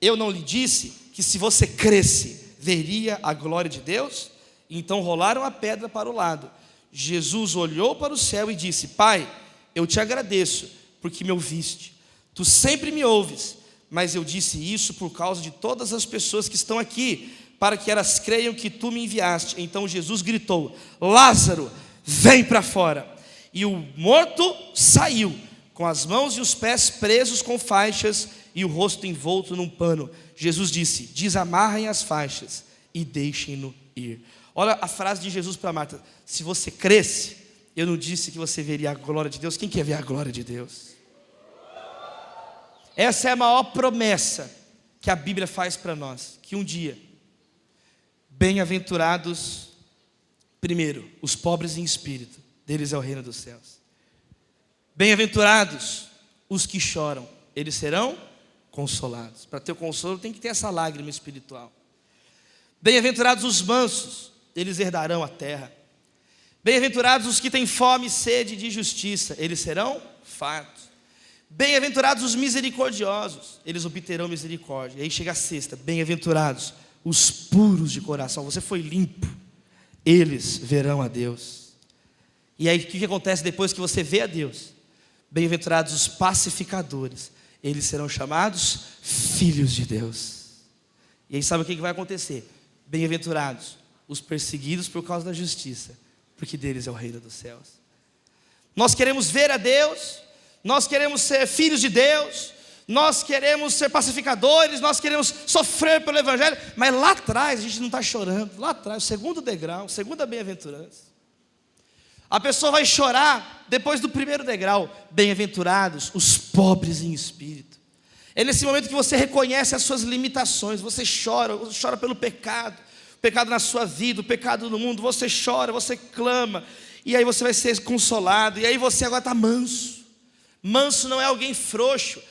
eu não lhe disse que se você cresce, veria a glória de Deus? Então rolaram a pedra para o lado. Jesus olhou para o céu e disse, Pai, eu te agradeço, porque me ouviste. Tu sempre me ouves, mas eu disse isso por causa de todas as pessoas que estão aqui, para que elas creiam que tu me enviaste. Então Jesus gritou, Lázaro, vem para fora. E o morto saiu, com as mãos e os pés presos com faixas, e o rosto envolto num pano. Jesus disse, desamarrem as faixas e deixem-no ir. Olha a frase de Jesus para Marta, se você cresce, eu não disse que você veria a glória de Deus. Quem quer ver a glória de Deus? Essa é a maior promessa que a Bíblia faz para nós, que um dia, bem-aventurados, primeiro, os pobres em espírito, deles é o reino dos céus. Bem-aventurados os que choram, eles serão consolados. Para ter o consolo tem que ter essa lágrima espiritual. Bem-aventurados os mansos, eles herdarão a terra. Bem-aventurados os que têm fome e sede de justiça, eles serão fartos. Bem-aventurados os misericordiosos, eles obterão misericórdia. E aí chega a sexta, bem-aventurados os puros de coração, você foi limpo, eles verão a Deus. E aí o que acontece depois que você vê a Deus? Bem-aventurados os pacificadores, eles serão chamados filhos de Deus. E aí sabe o que vai acontecer? Bem-aventurados os perseguidos por causa da justiça, porque deles é o reino dos céus. Nós queremos ver a Deus, nós queremos ser filhos de Deus, nós queremos ser pacificadores, nós queremos sofrer pelo Evangelho, mas lá atrás a gente não está chorando. Lá atrás, o segundo degrau, segunda bem-aventurança, a pessoa vai chorar depois do primeiro degrau. Bem-aventurados os pobres em espírito. É nesse momento que você reconhece as suas limitações, você chora pelo pecado, o pecado na sua vida, o pecado no mundo, você chora, você clama, e aí você vai ser consolado, e aí você agora está manso. Manso não é alguém frouxo,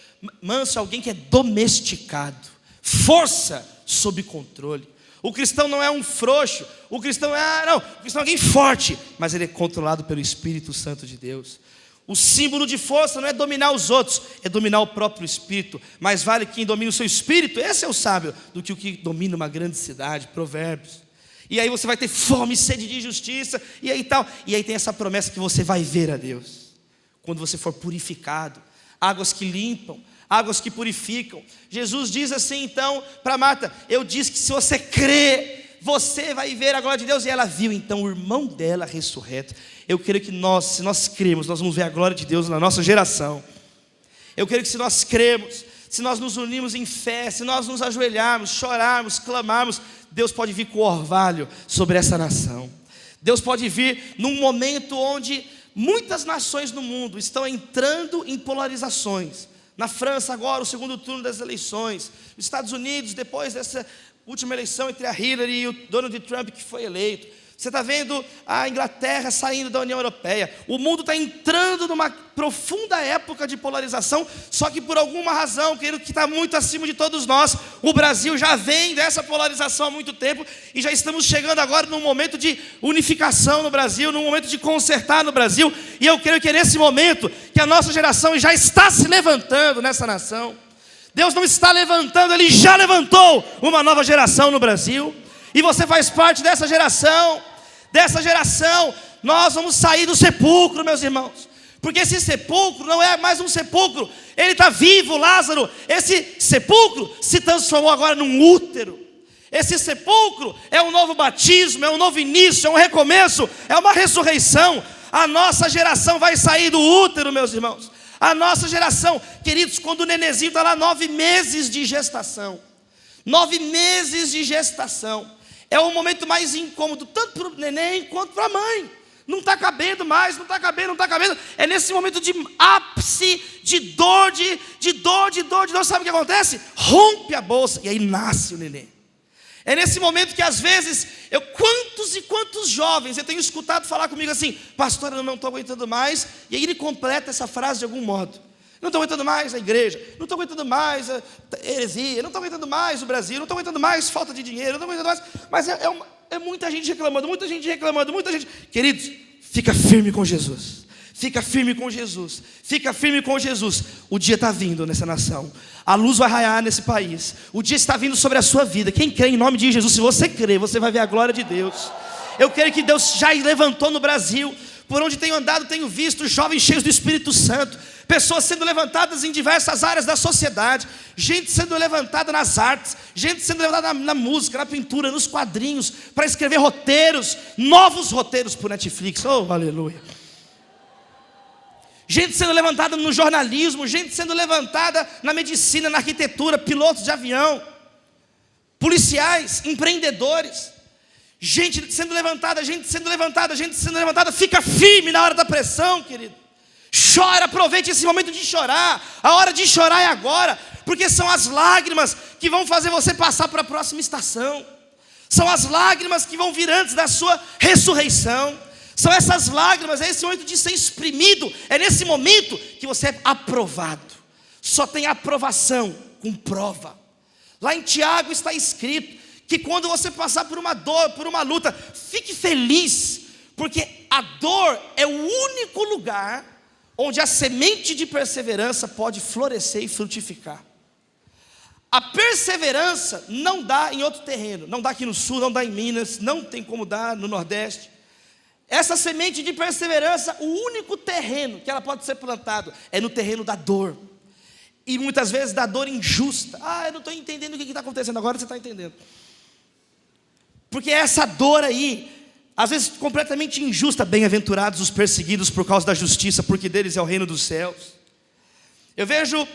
manso é alguém que é domesticado, força sob controle. O cristão não é um frouxo, o cristão é alguém forte, mas ele é controlado pelo Espírito Santo de Deus. O símbolo de força não é dominar os outros, é dominar o próprio espírito. Mais vale quem domina o seu espírito, esse é o sábio, do que o que domina uma grande cidade. Provérbios. E aí você vai ter fome e sede de justiça, e aí tal. E aí tem essa promessa que você vai ver a Deus quando você for purificado. Águas que limpam, águas que purificam. Jesus diz assim então para Marta, eu disse que se você crer, você vai ver a glória de Deus. E ela viu então o irmão dela ressurreto. Eu creio que se nós cremos, nós vamos ver a glória de Deus na nossa geração. Eu creio que se nós cremos, se nós nos unirmos em fé, se nós nos ajoelharmos, chorarmos, clamarmos, Deus pode vir com orvalho sobre essa nação. Deus pode vir num momento onde muitas nações no mundo estão entrando em polarizações. Na França agora, o segundo turno das eleições. Nos Estados Unidos, depois dessa última eleição entre a Hillary e o Donald Trump que foi eleito. Você está vendo a Inglaterra saindo da União Europeia. O mundo está entrando numa profunda época de polarização, só que por alguma razão, querido, que está muito acima de todos nós, o Brasil já vem dessa polarização há muito tempo, e já estamos chegando agora num momento de unificação no Brasil, num momento de consertar no Brasil, e eu creio que é nesse momento que a nossa geração já está se levantando nessa nação. Deus não está levantando, Ele já levantou uma nova geração no Brasil, e você faz parte dessa geração. Nós vamos sair do sepulcro, meus irmãos, porque esse sepulcro não é mais um sepulcro, ele está vivo. Lázaro, esse sepulcro se transformou agora num útero. Esse sepulcro é um novo batismo, é um novo início, é um recomeço, é uma ressurreição. A nossa geração vai sair do útero, meus irmãos. A nossa geração, queridos, quando o nenenzinho está lá 9 meses de gestação, 9 meses de gestação, é o momento mais incômodo, tanto para o neném quanto para a mãe. Não está cabendo mais, não está cabendo. É nesse momento de ápice, de dor. Sabe o que acontece? Rompe a bolsa e aí nasce o neném. É nesse momento que às vezes, quantos jovens eu tenho escutado falar comigo assim: pastor, eu não estou aguentando mais. E aí ele completa essa frase de algum modo: não estou aguentando mais a igreja, não estou aguentando mais a heresia, não estou aguentando mais o Brasil, não estou aguentando mais falta de dinheiro, não estou aguentando mais. Mas é muita gente reclamando, muita gente. Queridos, fica firme com Jesus. Fica firme com Jesus. O dia está vindo nessa nação. A luz vai raiar nesse país. O dia está vindo sobre a sua vida. Quem crê em nome de Jesus, se você crê, você vai ver a glória de Deus. Eu creio que Deus já levantou no Brasil. Por onde tenho andado, tenho visto jovens cheios do Espírito Santo, pessoas sendo levantadas em diversas áreas da sociedade, gente sendo levantada nas artes, gente sendo levantada na música, na pintura, nos quadrinhos, para escrever roteiros, novos roteiros para o Netflix. Oh, aleluia. Gente sendo levantada no jornalismo, gente sendo levantada na medicina, na arquitetura, pilotos de avião, policiais, empreendedores. Gente sendo levantada. Fica firme na hora da pressão, querido. Chora, aproveite esse momento de chorar. A hora de chorar é agora, porque são as lágrimas que vão fazer você passar para a próxima estação. São as lágrimas que vão vir antes da sua ressurreição. São essas lágrimas, é esse momento de ser exprimido. É nesse momento que você é aprovado. Só tem aprovação com prova. Lá em Tiago está escrito que quando você passar por uma dor, por uma luta, fique feliz, porque a dor é o único lugar onde a semente de perseverança pode florescer e frutificar. A perseverança não dá em outro terreno, não dá aqui no sul, não dá em Minas, não tem como dar no Nordeste. Essa semente de perseverança, o único terreno que ela pode ser plantada é no terreno da dor. E muitas vezes da dor injusta. Eu não estou entendendo o que está acontecendo, agora você está entendendo. Porque essa dor aí, às vezes completamente injusta. Bem-aventurados os perseguidos por causa da justiça, porque deles é o reino dos céus. Eu vejo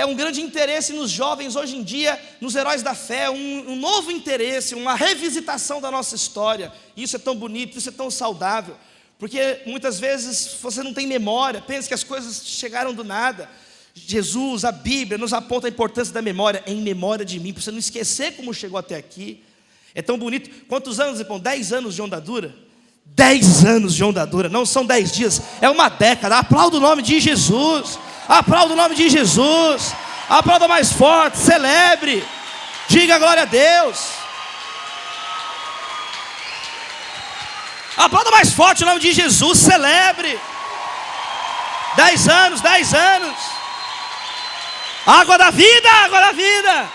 um grande interesse nos jovens hoje em dia, nos heróis da fé, um novo interesse, uma revisitação da nossa história. Isso é tão bonito, isso é tão saudável, porque muitas vezes você não tem memória, pensa que as coisas chegaram do nada. Jesus, a Bíblia nos aponta a importância da memória. Em memória de mim, para você não esquecer como chegou até aqui. É tão bonito. Quantos anos, irmão? 10 anos de ondadura? 10 anos de ondadura, não são 10 dias, é uma década. Aplauda o nome de Jesus. Aplauda o nome de Jesus. Aplauda mais forte, celebre. Diga glória a Deus. Aplauda mais forte o nome de Jesus, celebre. 10 anos, 10 anos. Água da vida, água da vida.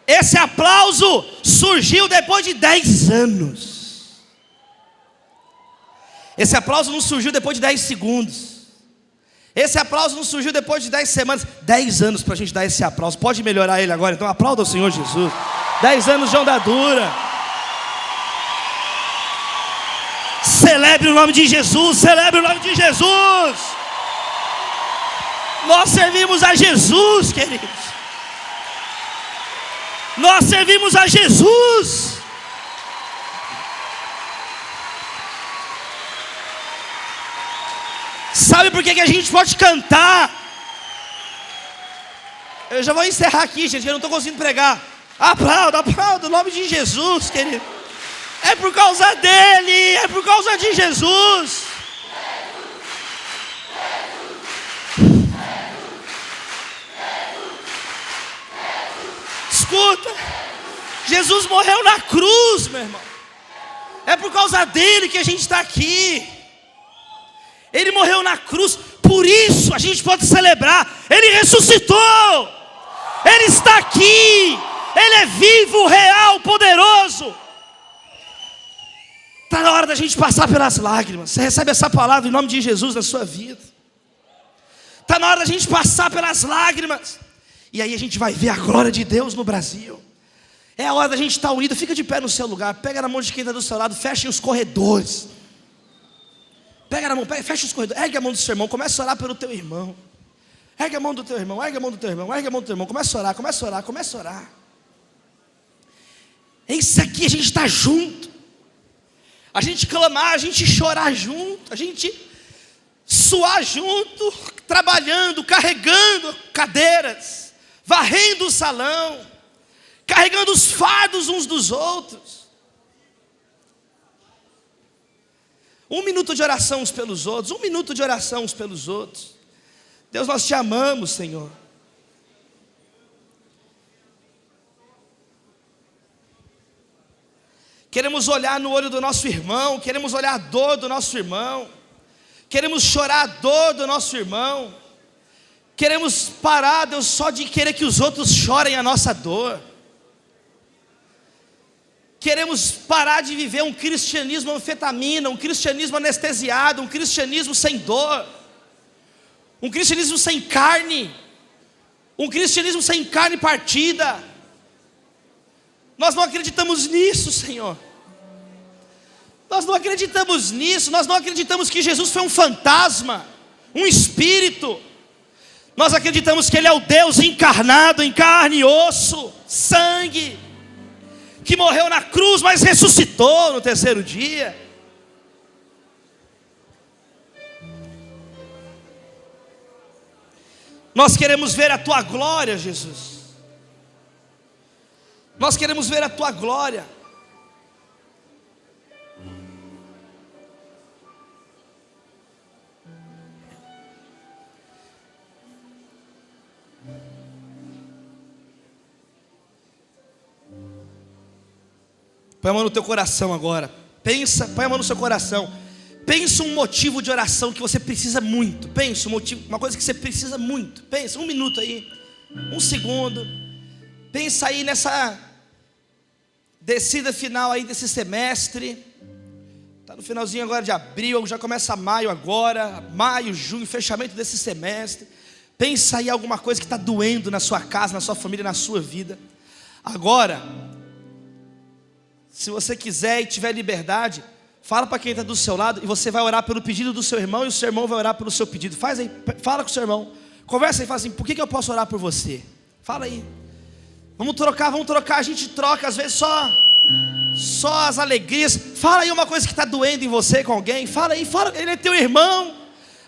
Esse aplauso surgiu depois de 10 anos. Esse aplauso não surgiu depois de 10 segundos. Esse aplauso não surgiu depois de 10 semanas. 10 anos para a gente dar esse aplauso. Pode melhorar ele agora, então aplauda o Senhor Jesus. 10 anos de ondadura. Celebre o nome de Jesus. Celebre o nome de Jesus. Nós servimos a Jesus, queridos. Nós servimos a Jesus. Sabe por que a gente pode cantar? Eu já vou encerrar aqui, gente, eu não estou conseguindo pregar. Aplauda, aplauda, o nome de Jesus, querido. É por causa dele, é por causa de Jesus. Escuta, Jesus morreu na cruz, meu irmão. É por causa dele que a gente está aqui. Ele morreu na cruz, por isso a gente pode celebrar. Ele ressuscitou, ele está aqui, ele é vivo, real, poderoso. Está na hora da gente passar pelas lágrimas. Você recebe essa palavra em nome de Jesus na sua vida. Está na hora da gente passar pelas lágrimas. E aí a gente vai ver a glória de Deus no Brasil. É a hora da gente estar unido. Fica de pé no seu lugar. Pega na mão de quem está do seu lado. Fechem os corredores. Pega na mão, fecha os corredores. Ergue a mão do seu irmão. Começa a orar pelo teu irmão. Ergue a mão do teu irmão. Ergue a mão do teu irmão. Ergue a mão do teu irmão. Começa a orar, começa a orar, começa a orar. É isso aqui, a gente está junto. A gente clamar, a gente chorar junto. A gente suar junto. Trabalhando, carregando cadeiras. Varrendo o salão. Carregando os fardos uns dos outros. 1 minuto de oração uns pelos outros. 1 minuto de oração uns pelos outros. Deus, nós te amamos, Senhor. Queremos olhar no olho do nosso irmão. Queremos olhar a dor do nosso irmão. Queremos chorar a dor do nosso irmão. Queremos parar, Deus, só de querer que os outros chorem a nossa dor. Queremos parar de viver um cristianismo anfetamina, um cristianismo anestesiado, um cristianismo sem dor, um cristianismo sem carne, um cristianismo sem carne partida. Nós não acreditamos nisso, Senhor. Nós não acreditamos nisso. Nós não acreditamos que Jesus foi um fantasma, um espírito. Nós acreditamos que Ele é o Deus encarnado em carne e osso, sangue, que morreu na cruz, mas ressuscitou no terceiro dia. Nós queremos ver a Tua glória, Jesus. Nós queremos ver a Tua glória. Põe a mão no teu coração agora. Pensa, põe a mão no seu coração. Pensa um motivo de oração que você precisa muito. Pensa um motivo, uma coisa que você precisa muito. Pensa, 1 minuto aí, 1 segundo. Pensa aí nessa descida final aí desse semestre. Está no finalzinho agora de abril, já começa maio agora. Maio, junho, fechamento desse semestre. Pensa aí alguma coisa que está doendo na sua casa, na sua família, na sua vida. Agora, se você quiser e tiver liberdade, fala para quem está do seu lado e você vai orar pelo pedido do seu irmão e o seu irmão vai orar pelo seu pedido. Faz aí, fala com o seu irmão, conversa aí, fala assim: por que eu posso orar por você? Fala aí. Vamos trocar, a gente troca às vezes só as alegrias. Fala aí uma coisa que está doendo em você com alguém. Fala aí, fala, ele é teu irmão.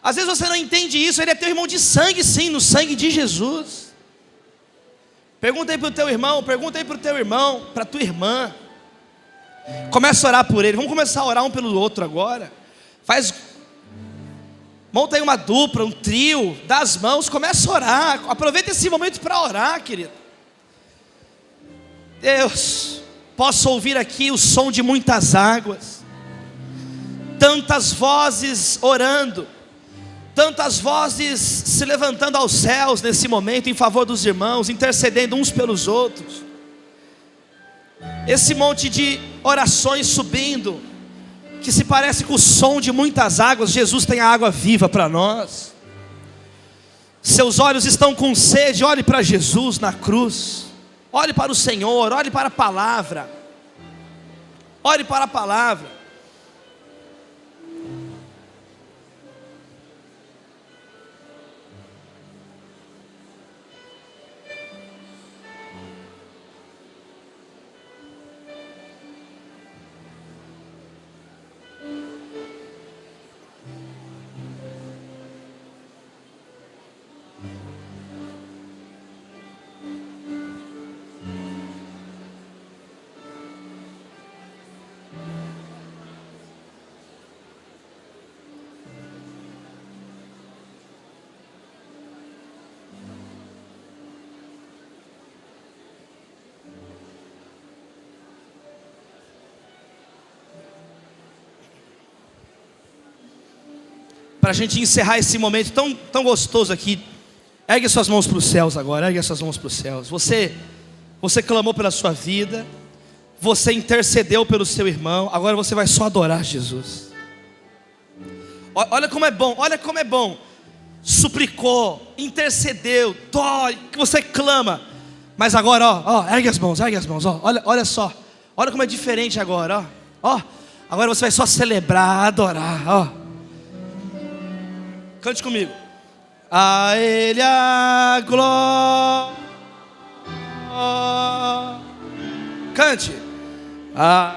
Às vezes você não entende isso, ele é teu irmão de sangue, sim, no sangue de Jesus. Pergunta aí para o teu irmão, pergunta aí para o teu irmão, para a tua irmã. Começa a orar por ele. Vamos começar a orar um pelo outro agora. Monta aí uma dupla, um trio, dá as mãos, começa a orar. Aproveita esse momento para orar, querido. Deus, posso ouvir aqui o som de muitas águas, tantas vozes orando, tantas vozes se levantando aos céus nesse momento em favor dos irmãos, intercedendo uns pelos outros. Esse monte de orações subindo, que se parece com o som de muitas águas. Jesus tem a água viva para nós. Seus olhos estão com sede, olhe para Jesus na cruz. Olhe para o Senhor, olhe para a palavra. Olhe para a palavra. para a gente encerrar esse momento tão gostoso aqui. Ergue suas mãos para os céus agora, ergue suas mãos para os céus. Você clamou pela sua vida, você intercedeu pelo seu irmão, agora você vai só adorar Jesus. Olha como é bom, suplicou, intercedeu, dói, que você clama, mas agora, ergue as mãos, olha só, olha como é diferente agora, agora você vai só celebrar, adorar, Cante comigo. A Ele a glória. Cante. A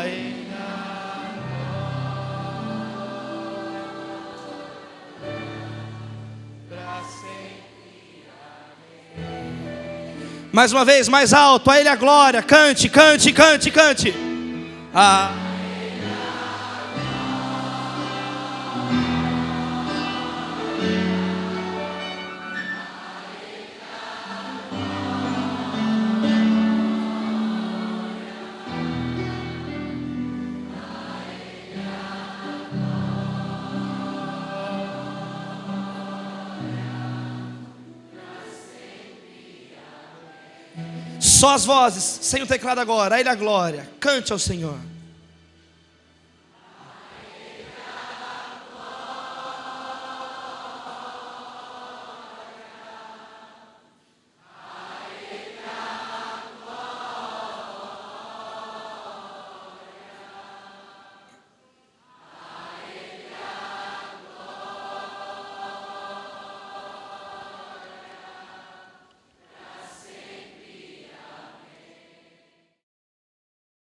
Ele a pra sempre. Mais uma vez, mais alto. A Ele a glória. Cante. Só as vozes, sem o teclado agora. A Ele a glória. Cante ao Senhor.